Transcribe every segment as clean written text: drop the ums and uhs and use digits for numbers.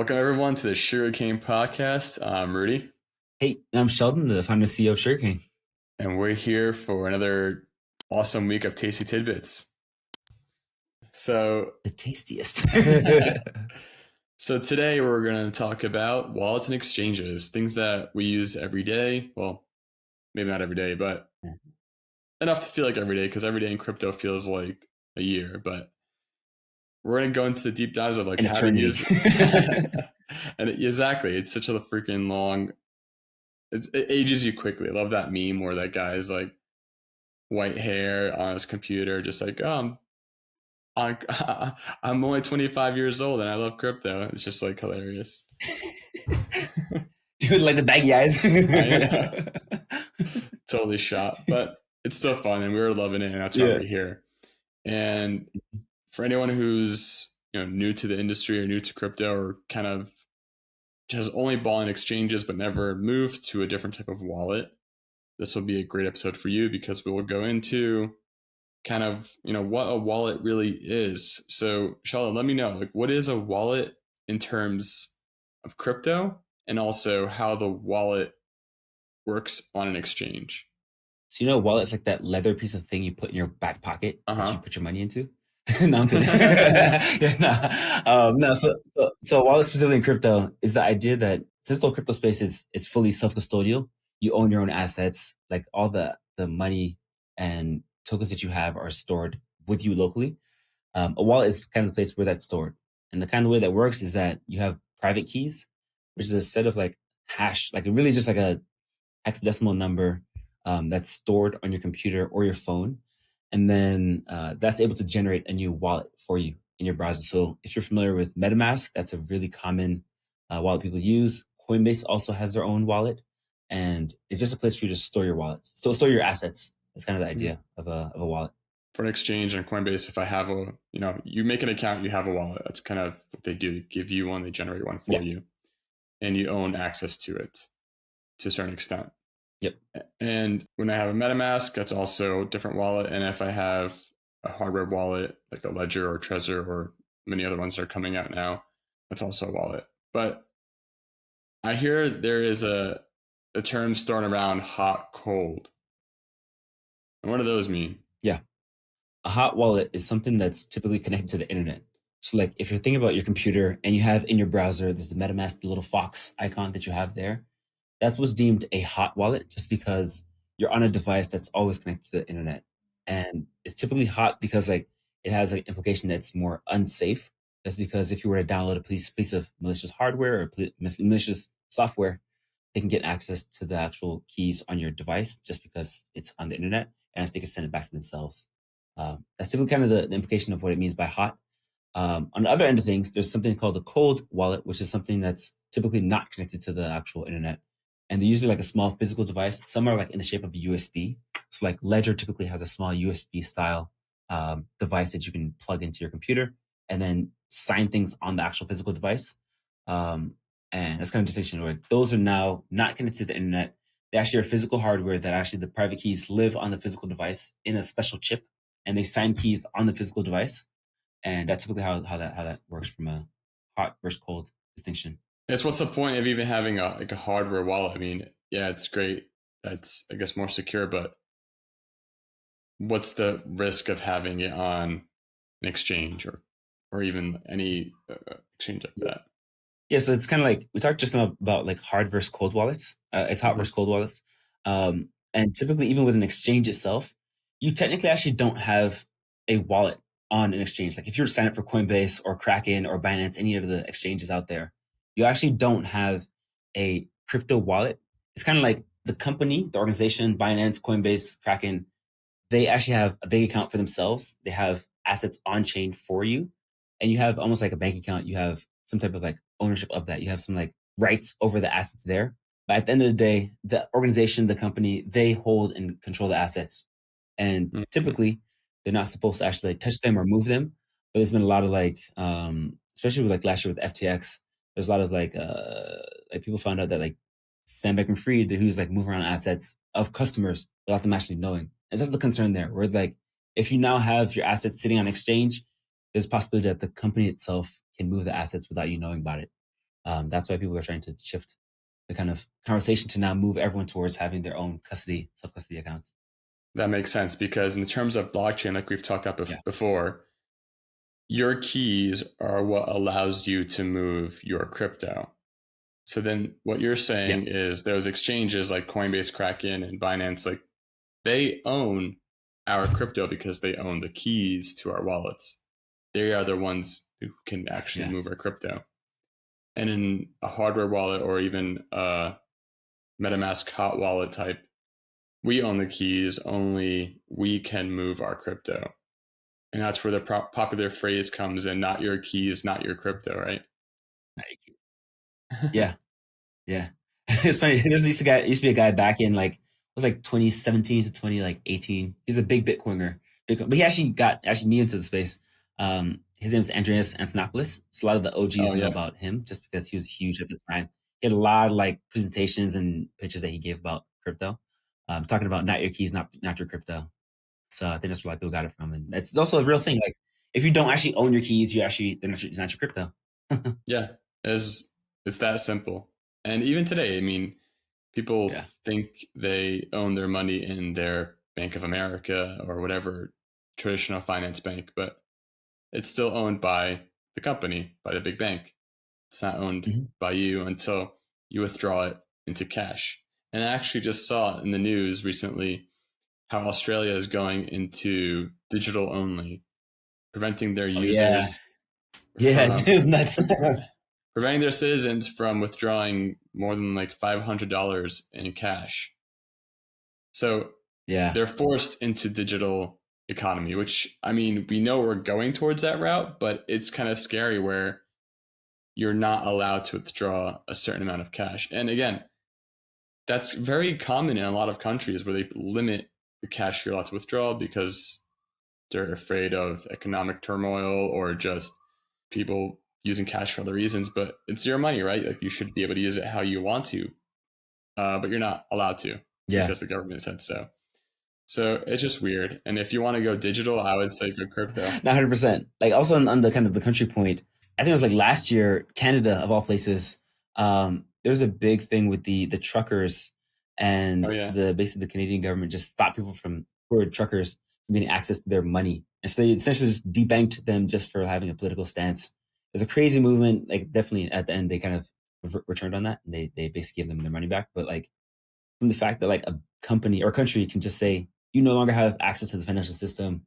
Welcome everyone to the Sugarcane Podcast. I'm Rudy, Hey, I'm Sheldon, the founder and CEO of Sugarcane. and we're here for another awesome week of tasty tidbits. So, The tastiest. so today we're going to talk about wallets and exchanges, things that we use every day. Well, maybe not every day, but enough to feel like every day, because every day in crypto feels like a year. But we're going to go into the deep dives of like An how to eternity. use. Exactly, it's such a freaking long. It ages you quickly. I love that meme where that guy is like white hair on his computer, just like, I'm, I'm only 25 years old and I love crypto. It's just like hilarious. With like the baggy eyes. I know. Totally shot, but it's still fun and we were loving it, and that's why Yeah. we're here. And for anyone who's new to the industry or new to crypto, or kind of has only bought in exchanges but never moved to a different type of wallet, this will be a great episode for you, because we will go into kind of what a wallet really is. So Sheldon, let me know, like, what is a wallet in terms of crypto, and also how the wallet works on an exchange. So wallet's like that leather piece of thing you put in your back pocket that you Uh-huh. put your money into. No, I'm kidding. Yeah, no. So wallet specifically in crypto is the idea that since the crypto space it's fully self-custodial, you own your own assets, like all the money and tokens that you have are stored with you locally. A wallet is kind of the place where that's stored. And the kind of way that works is that you have private keys, which is a set of like hash, like really just like a hexadecimal number that's stored on your computer or your phone. And then that's able to generate a new wallet for you in your browser. So if you're familiar with MetaMask, that's a really common wallet people use. Coinbase also has their own wallet. And it's just a place for you to store your wallets, so store your assets. That's kind of the idea of a wallet. For an exchange on Coinbase, if I have you make an account, you have a wallet. That's kind of what they do. They give you one, they generate one for Yeah. you, and you own access to it to a certain extent. Yep. And when I have a MetaMask, that's also a different wallet. And if I have a hardware wallet like a Ledger or Trezor or many other ones that are coming out now, that's also a wallet. But I hear there is a term thrown around, hot, cold. And what do those mean? Yeah. A hot wallet is something that's typically connected to the internet. So like if you're thinking about your computer and you have in your browser, there's the MetaMask, the little fox icon that you have there. That's what's deemed a hot wallet, just because you're on a device that's always connected to the internet. And it's typically hot because like it has an implication that's more unsafe. That's because if you were to download a piece of malicious hardware or malicious software, they can get access to the actual keys on your device just because it's on the internet, and if they can send it back to themselves. That's typically kind of the implication of what it means by hot. On the other end of things, there's something called a cold wallet, which is something that's typically not connected to the actual internet. And they're usually like a small physical device. Some are like in the shape of a USB. So like Ledger typically has a small USB style device that you can plug into your computer and then sign things on the actual physical device. And that's kind of distinction where those are now not connected to the internet. They actually are physical hardware that actually the private keys live on the physical device in a special chip, and they sign keys on the physical device. And that's typically how that works from a hot versus cold distinction. It's what's the point of even having a hardware wallet? I mean, yeah, it's great. That's, I guess, more secure, but what's the risk of having it on an exchange or even any exchange like that? Yeah, so it's kind of like we talked just now about like hard versus cold wallets. It's hot versus cold wallets. And typically, even with an exchange itself, you technically actually don't have a wallet on an exchange. Like if you were to sign up for Coinbase or Kraken or Binance, any of the exchanges out there, you actually don't have a crypto wallet. It's kind of like the company, the organization, Binance, Coinbase, Kraken, they actually have a big account for themselves. They have assets on chain for you, and you have almost like a bank account. You have some type of like ownership of that. You have some like rights over the assets there. But at the end of the day, the organization, the company, they hold and control the assets. And typically, they're not supposed to actually like, touch them or move them. But there's been a lot of like, especially with like last year with FTX, there's a lot of like people found out that like Sam Bankman-Fried, who's like moving around assets of customers without them actually knowing. And that's the concern there. Where like if you now have your assets sitting on exchange, there's a possibility that the company itself can move the assets without you knowing about it. That's why people are trying to shift the kind of conversation to now move everyone towards having their own custody, self custody accounts. That makes sense because in terms of blockchain, like we've talked about Yeah. before, your keys are what allows you to move your crypto. So then what you're Yeah. saying is those exchanges like Coinbase, Kraken, and Binance, like they own our crypto because they own the keys to our wallets. They are the ones who can actually Yeah. move our crypto. And in a hardware wallet or even a MetaMask hot wallet type, we own the keys, only we can move our crypto. And that's where the popular phrase comes in, not your keys, not your crypto, right? Yeah. Yeah. It's funny. Used to be a guy back in like, it was like 2017 to 2018. He's a big Bitcoiner. But he actually got me into the space. His name is Andreas Antonopoulos. So a lot of the OGs Oh, know yeah. about him just because he was huge at the time. He had a lot of like presentations and pitches that he gave about crypto. Talking about not your keys, not your crypto. So I think that's where a lot of people got it from. And it's also a real thing. Like if you don't actually own your keys, they're not your crypto. Yeah. It's that simple. And even today, I mean, people Yeah. think they own their money in their Bank of America or whatever traditional finance bank, but it's still owned by the company, by the big bank. It's not owned Mhm. by you until you withdraw it into cash. And I actually just saw in the news recently how Australia is going into digital only, preventing their Oh yeah. users Yeah, it from was nuts. preventing their citizens from withdrawing more than like $500 in cash. So Yeah. they're forced into digital economy, which I mean, we know we're going towards that route, but it's kind of scary where you're not allowed to withdraw a certain amount of cash. And again, that's very common in a lot of countries where they limit the cash you're allowed to withdraw because they're afraid of economic turmoil or just people using cash for other reasons. But it's your money, right? Like you should be able to use it how you want to, but you're not allowed to Yeah. because the government said so. So it's just weird. And if you want to go digital, I would say go crypto. 100%. Like also on the kind of the country point, I think it was like last year, Canada of all places, there's a big thing with the truckers Oh and yeah, the basically the Canadian government just stopped people from who are truckers from getting access to their money. And so they essentially just debanked them just for having a political stance. There's a crazy movement. Like definitely at the end they kind of returned on that and they basically gave them their money back. But like from the fact that like a company or country can just say you no longer have access to the financial system,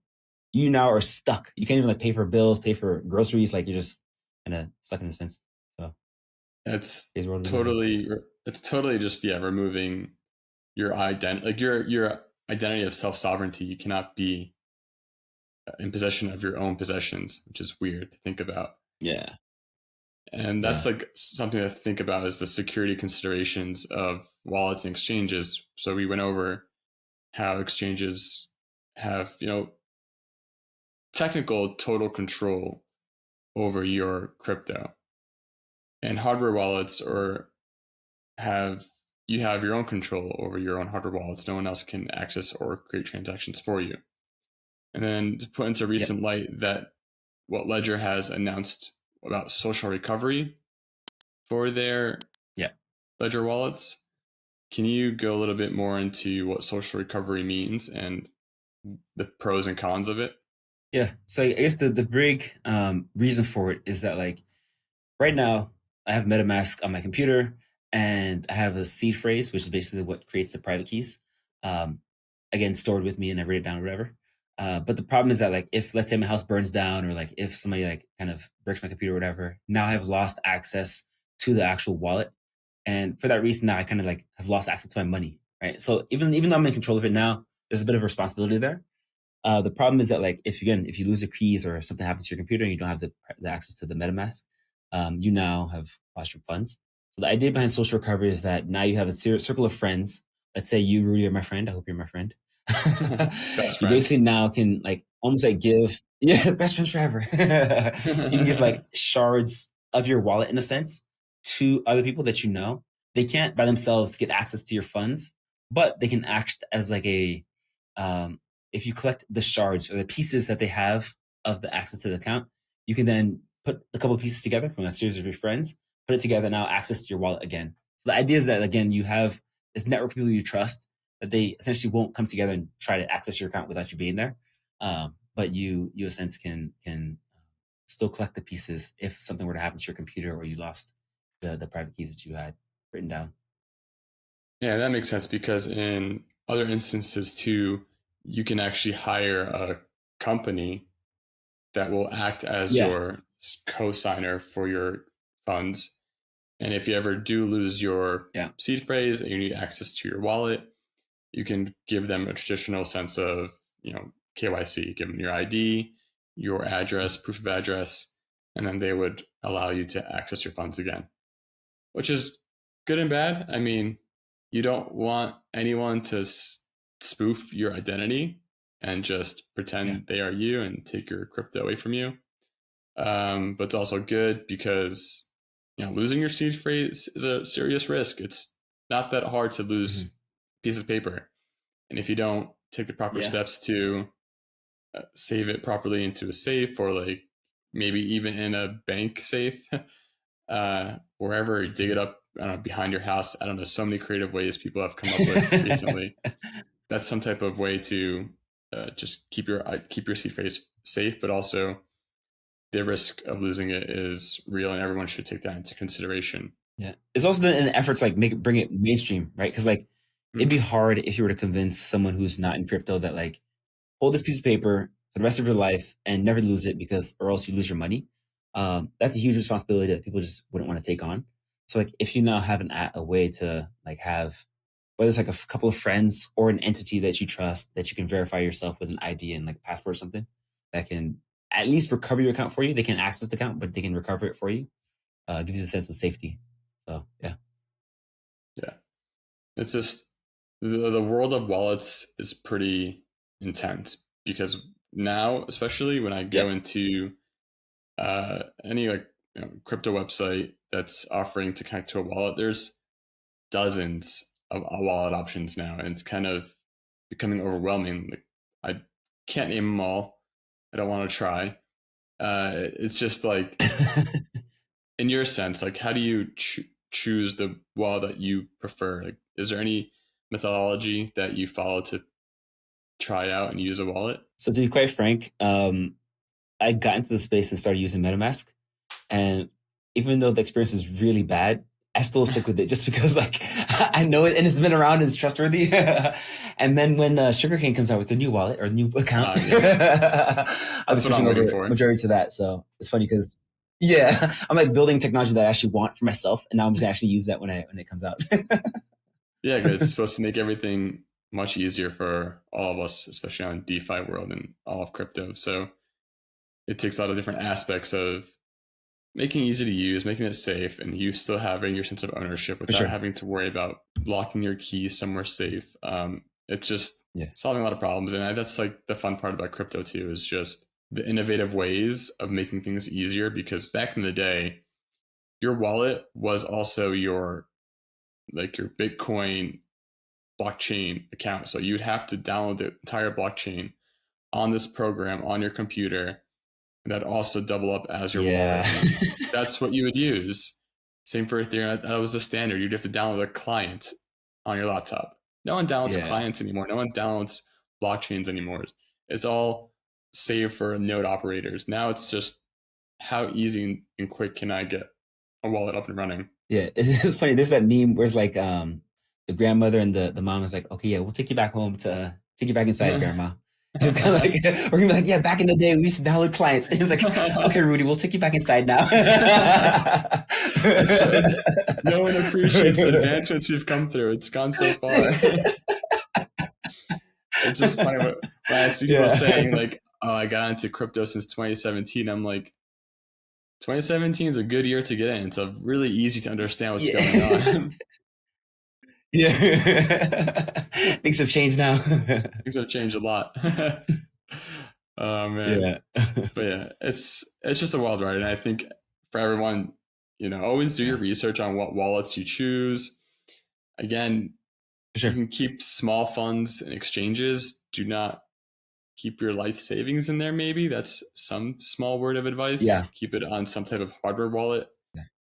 you now are stuck. You can't even like pay for bills, pay for groceries. Like you're just kind of stuck in a sense. So that's here's world we live in. totally it's totally just removing your identity, like your identity of self sovereignty. You cannot be in possession of your own possessions, which is weird to think about. Yeah. And Yeah. that's like something to think about is the security considerations of wallets and exchanges. So we went over how exchanges have, technical total control over your crypto. And hardware wallets or have you have your own control over your own hardware wallets. No one else can access or create transactions for you. And then to put into Yep. recent light that what Ledger has announced about social recovery for their Yeah. Ledger wallets. Can you go a little bit more into what social recovery means and the pros and cons of it? Yeah. So I guess the big reason for it is that like right now I have MetaMask on my computer and I have a seed phrase, which is basically what creates the private keys. Um, Again, stored with me and I write it down or whatever. But the problem is that like if let's say my house burns down or like if somebody like kind of breaks my computer or whatever, now I have lost access to the actual wallet. And for that reason, now I kind of like have lost access to my money. Right. So even though I'm in control of it now, there's a bit of responsibility there. The problem is that like if you lose your keys or something happens to your computer and you don't have the access to the MetaMask, you now have lost your funds. So the idea behind social recovery is that now you have a circle of friends. Let's say you, Rudy, are my friend. I hope you're my friend. Best You basically friends. now can like almost like give best friends forever. You can give like shards of your wallet in a sense to other people that you know. They can't by themselves get access to your funds, but they can act as like a um, if you collect the shards or the pieces that they have of the access to the account, you can then put a couple of pieces together from a series of your friends, put it together, now access to your wallet again. So the idea is that, again, you have this network of people you trust that they essentially won't come together and try to access your account without you being there. But you in a sense can still collect the pieces if something were to happen to your computer or you lost the private keys that you had written down. Yeah, that makes sense because in other instances too, you can actually hire a company that will act as Yeah. your co-signer for your funds. And if you ever do lose your Yeah. seed phrase and you need access to your wallet, you can give them a traditional sense of, KYC, give them your ID, your address, proof of address, and then they would allow you to access your funds again, which is good and bad. I mean, you don't want anyone to spoof your identity and just Yeah. pretend they are you and take your crypto away from you. But it's also good because losing your seed phrase is a serious risk. It's not that hard to lose Mm-hmm. a piece of paper, and if you don't take the proper Yeah. steps to save it properly into a safe or like maybe even in a bank safe, wherever, dig it up behind your house. I don't know, so many creative ways people have come up with recently. That's some type of way to just keep your seed phrase safe, but also the risk of losing it is real, and everyone should take that into consideration. Yeah. It's also an effort to like bring it mainstream, right? Because like it'd be hard if you were to convince someone who's not in crypto that like hold this piece of paper for the rest of your life and never lose it because or else you lose your money. That's a huge responsibility that people just wouldn't want to take on. So like if you now have a way to like have whether it's like a couple of friends or an entity that you trust that you can verify yourself with an ID and like passport or something that can at least recover your account for you. They can access the account, but they can recover it for you. Gives you a sense of safety. So yeah. Yeah, it's just the world of wallets is pretty intense because now, especially when I Yeah. go into any like crypto website that's offering to connect to a wallet, there's dozens of wallet options now, and it's kind of becoming overwhelming. Like, I can't name them all. I don't want to try. It's just like, in your sense, like, how do you choose the wallet that you prefer? Like, is there any methodology that you follow to try out and use a wallet? So to be quite frank, I got into the space and started using MetaMask. And even though the experience is really bad, I still stick with it just because like I know it and it's been around and it's trustworthy. And then when Sugarcane comes out with a new wallet or new account, Yes, I'll be that's what I'm switching waiting over for. majority to that. So it's funny because yeah, I'm like building technology that I actually want for myself, and now I'm just gonna actually use that when it comes out. Yeah, good. It's supposed to make everything much easier for all of us, especially on DeFi world and all of crypto. So it takes a lot of different aspects of making it easy to use, making it safe, and you still having your sense of ownership For without sure. having to worry about locking your keys somewhere safe. It's just Yeah. solving a lot of problems, and that's like the fun part about crypto too, is just the innovative ways of making things easier. Because back in the day, your wallet was also your Bitcoin blockchain account, so you'd have to download the entire blockchain on this program on your computer that also double up as your Yeah. wallet. And that's what you would use. Same for Ethereum. That was the standard. You'd have to download a client on your laptop. No one downloads Yeah. clients anymore. No one downloads blockchains anymore. It's all saved for node operators. Now it's just how easy and quick can I get a wallet up and running? Yeah, it's funny. There's that meme where it's like the grandmother and the mom is like, okay, yeah, we'll take you back home to take you back inside, grandma. It's kind of like we're gonna be like, yeah, back in the day we used to download clients. It's like, okay, Rudy, we'll take you back inside now. No one appreciates the advancements we've come through. It's gone so far. It's just funny when I see people Yeah. saying like, "Oh, I got into crypto since 2017." I'm like, 2017 is a good year to get in. It's really easy to understand what's going Yeah. on. Yeah. Things have changed now. Things have changed a lot. Oh man, Yeah. but yeah, it's just a wild ride, and I think for everyone, always do your Yeah, research on what wallets you choose. Again, for you sure. can keep small funds in exchanges. Do not keep your life savings in there. Maybe that's some small word of advice. Yeah. Keep it on some type of hardware wallet.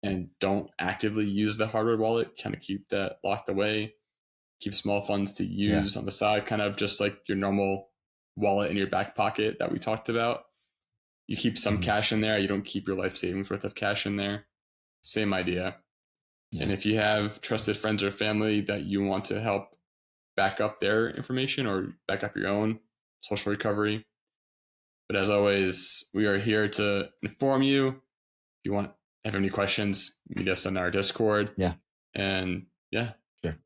and don't actively use the hardware wallet, kind of keep that locked away, keep small funds to Yeah. use on the side, kind of just like your normal wallet in your back pocket that we talked about. You keep some Mhm. cash in there. You don't keep your life savings worth of cash in there. Same idea. And Yeah. if you have trusted friends or family that you want to help back up their information or back up your own social recovery. But as always, we are here to inform you. If you want have any questions, meet us in our Discord. Yeah. And yeah, Sure.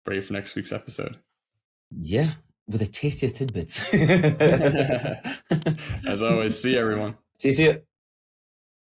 ready for next week's episode. Yeah. With the tastiest tidbits. As always, see everyone. See you.